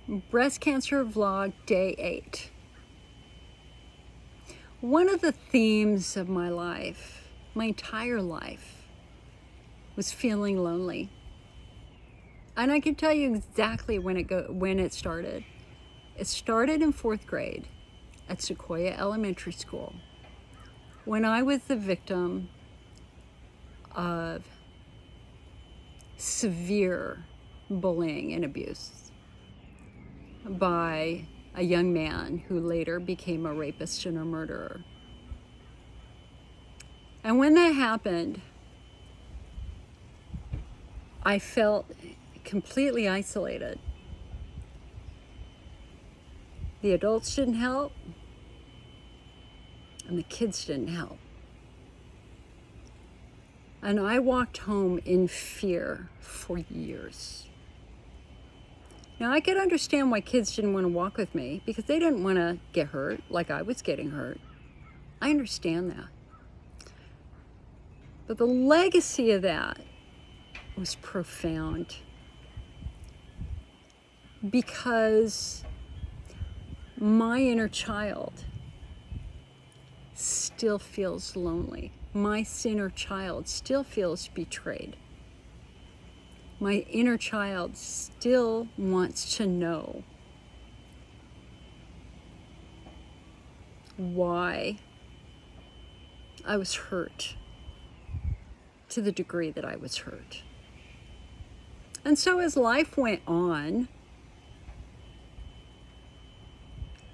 Breast Cancer Vlog Day 8. One of the themes of my life, my entire life, was feeling lonely. And I can tell you exactly when it started. It started in 4th grade at Sequoia Elementary School, when I was the victim of severe bullying and abuse by a young man who later became a rapist and a murderer. And when that happened, I felt completely isolated. The adults didn't help, and the kids didn't help. And I walked home in fear for years. Now, I could understand why kids didn't want to walk with me, because they didn't want to get hurt like I was getting hurt. I understand that. But the legacy of that was profound, because my inner child still feels lonely. My inner child still feels betrayed. My inner child still wants to know why I was hurt to the degree that I was hurt. And so as life went on,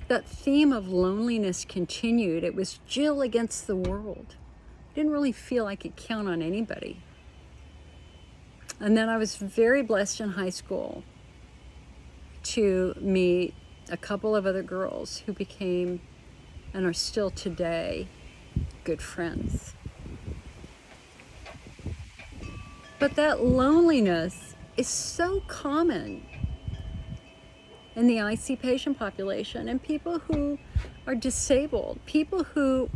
that theme of loneliness continued. It was Jill against the world. I didn't really feel I could count on anybody. And then I was very blessed in high school to meet a couple of other girls who became, and are still today, good friends. But that loneliness is so common in the IC patient population, and people who are disabled, people who,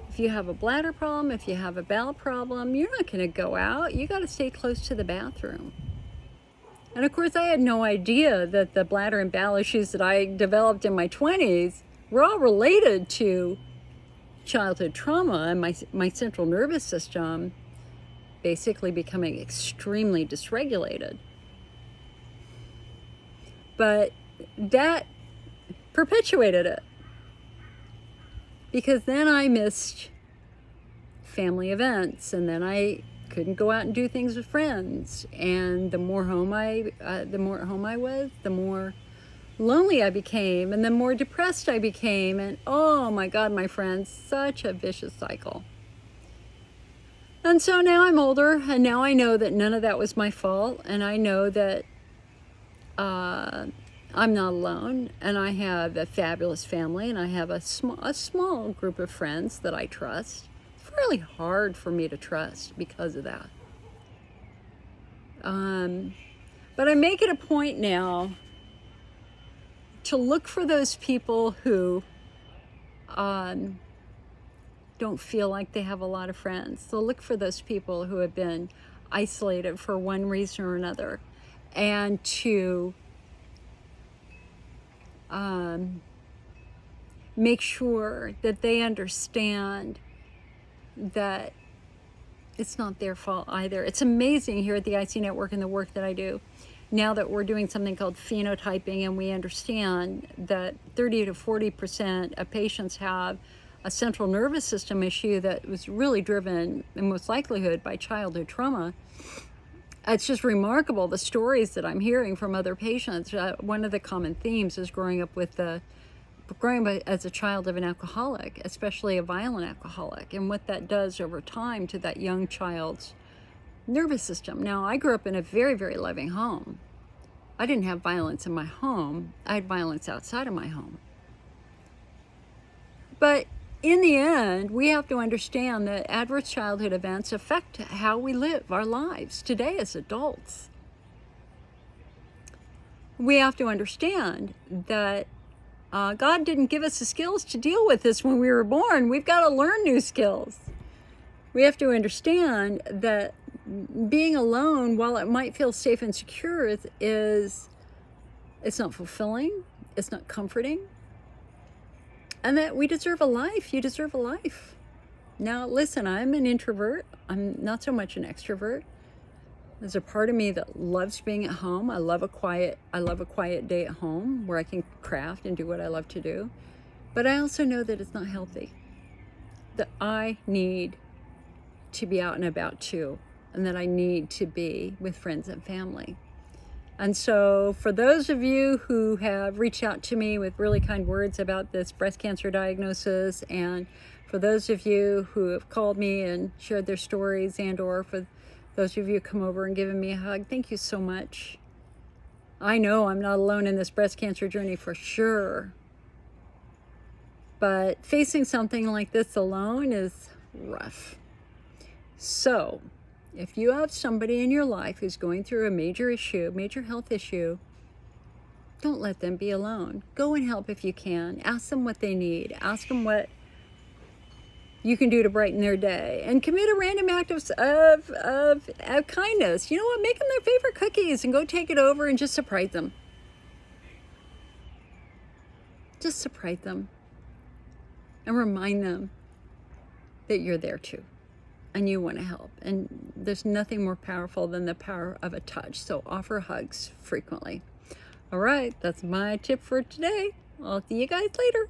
if you have a bladder problem, if you have a bowel problem, you're not going to go out. You got to stay close to the bathroom. And of course, I had no idea that the bladder and bowel issues that I developed in my 20s were all related to childhood trauma and my central nervous system basically becoming extremely dysregulated. But that perpetuated it, because then I missed family events, and then I couldn't go out and do things with friends. And the more at home I was, the more lonely I became, and the more depressed I became. And oh my God, my friends, such a vicious cycle. And so now I'm older, and now I know that none of that was my fault, and I know that I'm not alone, and I have a fabulous family, and I have a small group of friends that I trust. It's really hard for me to trust because of that. But I make it a point now to look for those people who don't feel like they have a lot of friends. So look for those people who have been isolated for one reason or another, and to make sure that they understand that it's not their fault either. It's amazing here at the IC Network and the work that I do, now that we're doing something called phenotyping, and we understand that 30 to 40% of patients have a central nervous system issue that was really driven, in most likelihood, by childhood trauma. It's just remarkable, the stories that I'm hearing from other patients. One of the common themes is growing up as a child of an alcoholic, especially a violent alcoholic, and what that does over time to that young child's nervous system. Now, I grew up in a very, very loving home. I didn't have violence in my home. I had violence outside of my home. But in the end, we have to understand that adverse childhood events affect how we live our lives today as adults. We have to understand that God didn't give us the skills to deal with this when we were born. We've got to learn new skills. We have to understand that being alone, while it might feel safe and secure, is It's not fulfilling. It's not comforting. And that we deserve a life. You deserve a life. Now, listen, I'm an introvert. I'm not so much an extrovert. There's a part of me that loves being at home. I love a quiet day at home where I can craft and do what I love to do. But I also know that it's not healthy. That I need to be out and about too, and that I need to be with friends and family. And so for those of you who have reached out to me with really kind words about this breast cancer diagnosis, and for those of you who have called me and shared their stories, and or for those of you who come over and given me a hug, thank you so much. I know I'm not alone in this breast cancer journey for sure. But facing something like this alone is rough. So, if you have somebody in your life who's going through a major health issue, don't let them be alone. Go and help if you can. Ask them what they need. Ask them what you can do to brighten their day. And commit a random act of kindness. You know what? Make them their favorite cookies and go take it over and just surprise them. Just surprise them. And remind them that you're there too. And you want to help. And there's nothing more powerful than the power of a touch. So offer hugs frequently. All right, that's my tip for today. I'll see you guys later.